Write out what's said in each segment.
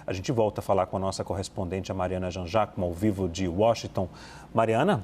A gente volta a falar com a nossa correspondente, a Mariana Jean-Jacques, ao vivo de Washington. Mariana?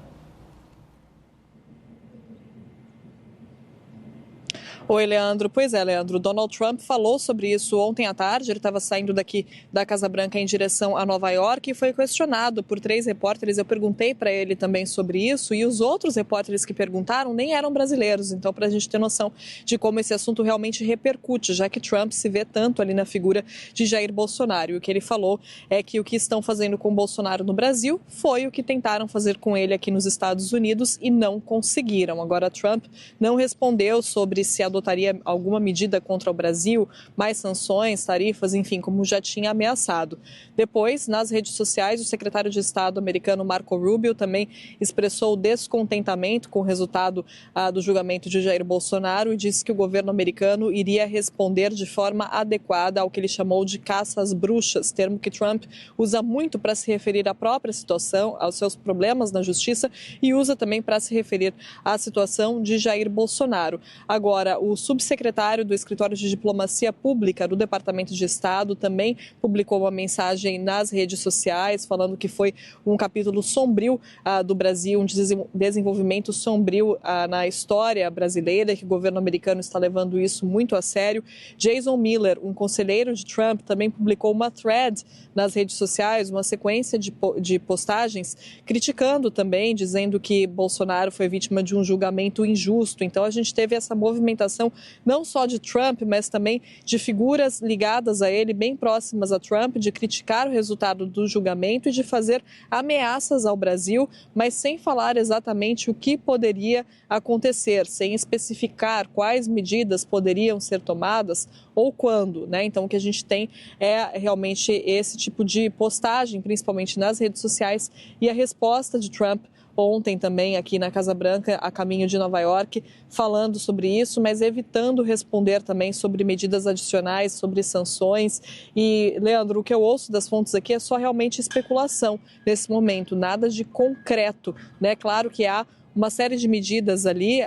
Oi, Leandro. Pois é, Leandro, Donald Trump falou sobre isso ontem à tarde. Ele estava saindo daqui da Casa Branca em direção a Nova York e foi questionado por 3 repórteres. Eu perguntei para ele também sobre isso e os outros repórteres que perguntaram nem eram brasileiros. Então, para a gente ter noção de como esse assunto realmente repercute, já que Trump se vê tanto ali na figura de Jair Bolsonaro. E o que ele falou é que o que estão fazendo com Bolsonaro no Brasil foi o que tentaram fazer com ele aqui nos Estados Unidos e não conseguiram. Agora, Trump não respondeu sobre se adotaria alguma medida contra o Brasil, mais sanções, tarifas, enfim, como já tinha ameaçado. Depois, nas redes sociais, o secretário de Estado americano Marco Rubio também expressou descontentamento com o resultado do julgamento de Jair Bolsonaro e disse que o governo americano iria responder de forma adequada ao que ele chamou de caça às bruxas, termo que Trump usa muito para se referir à própria situação, aos seus problemas na justiça e usa também para se referir à situação de Jair Bolsonaro. Agora, o subsecretário do Escritório de Diplomacia Pública do Departamento de Estado também publicou uma mensagem nas redes sociais falando que foi um capítulo sombrio do Brasil, um desenvolvimento sombrio na história brasileira, que o governo americano está levando isso muito a sério. Jason Miller, um conselheiro de Trump, também publicou uma thread nas redes sociais, uma sequência de postagens criticando também, dizendo que Bolsonaro foi vítima de um julgamento injusto. Então a gente teve essa movimentação não só de Trump, mas também de figuras ligadas a ele, bem próximas a Trump, de criticar o resultado do julgamento e de fazer ameaças ao Brasil, mas sem falar exatamente o que poderia acontecer, sem especificar quais medidas poderiam ser tomadas ou quando, né? Então, o que a gente tem é realmente esse tipo de postagem, principalmente nas redes sociais, e a resposta de Trump ontem também aqui na Casa Branca, a caminho de Nova York, falando sobre isso, mas evitando responder também sobre medidas adicionais, sobre sanções. E, Leandro, o que eu ouço das fontes aqui é só realmente especulação nesse momento, nada de concreto, né? Claro que há uma série de medidas ali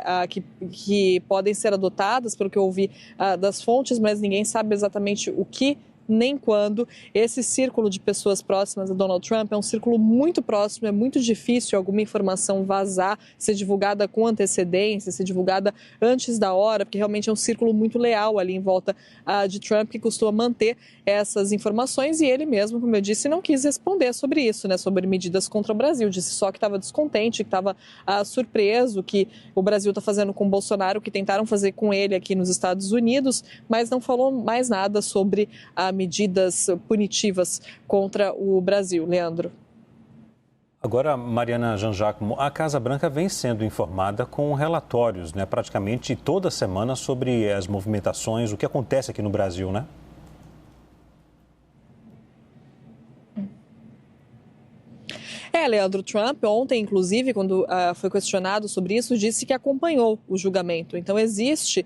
que podem ser adotadas, pelo que eu ouvi das fontes, mas ninguém sabe exatamente o que nem quando. Esse círculo de pessoas próximas a Donald Trump é um círculo muito próximo, é muito difícil alguma informação vazar, ser divulgada com antecedência, ser divulgada antes da hora, porque realmente é um círculo muito leal ali em volta de Trump, que costuma manter essas informações, e ele mesmo, como eu disse, não quis responder sobre isso, né, sobre medidas contra o Brasil, disse só que estava descontente, que estava surpreso que o Brasil está fazendo com o Bolsonaro, que tentaram fazer com ele aqui nos Estados Unidos, mas não falou mais nada sobre medidas punitivas contra o Brasil. Leandro. Agora, Mariana Jean-Jacques, a Casa Branca vem sendo informada com relatórios, né, praticamente toda semana sobre as movimentações, o que acontece aqui no Brasil, né? Leandro, Trump ontem, inclusive, quando foi questionado sobre isso, disse que acompanhou o julgamento. Então existe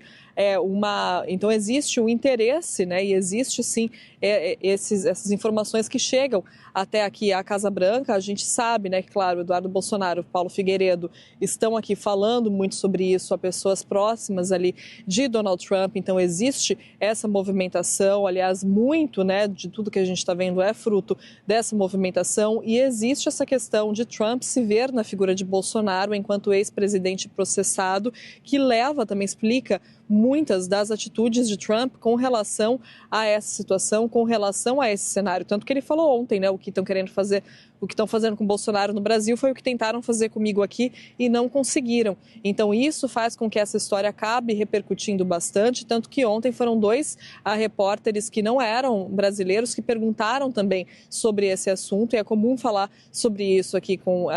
um interesse, né? E existe sim essas informações que chegam até aqui à Casa Branca. A gente sabe, né, que, claro, Eduardo Bolsonaro, Paulo Figueiredo estão aqui falando muito sobre isso a pessoas próximas ali de Donald Trump. Então existe essa movimentação, aliás, muito, né, de tudo que a gente está vendo é fruto dessa movimentação, e existe essa questão de Trump se ver na figura de Bolsonaro enquanto ex-presidente processado, que leva, também explica muitas das atitudes de Trump com relação a essa situação, com relação a esse cenário. Tanto que ele falou ontem, né, o que estão querendo fazer, o que estão fazendo com Bolsonaro no Brasil foi o que tentaram fazer comigo aqui e não conseguiram. Então isso faz com que essa história acabe repercutindo bastante, tanto que ontem foram 2 repórteres que não eram brasileiros que perguntaram também sobre esse assunto, e é comum falar sobre isso aqui com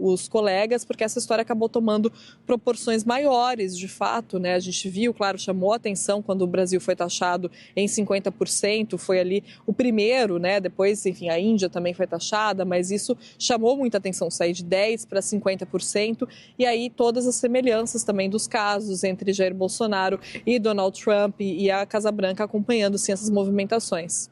os colegas, porque essa história acabou tomando proporções maiores, de fato, né? A gente viu, claro, chamou a atenção quando o Brasil foi taxado em 50%, foi ali o primeiro, né? Depois, enfim, a Índia também foi taxada, mas isso chamou muita atenção, sair de 10% para 50%, e aí todas as semelhanças também dos casos entre Jair Bolsonaro e Donald Trump e a Casa Branca acompanhando, sim, essas movimentações.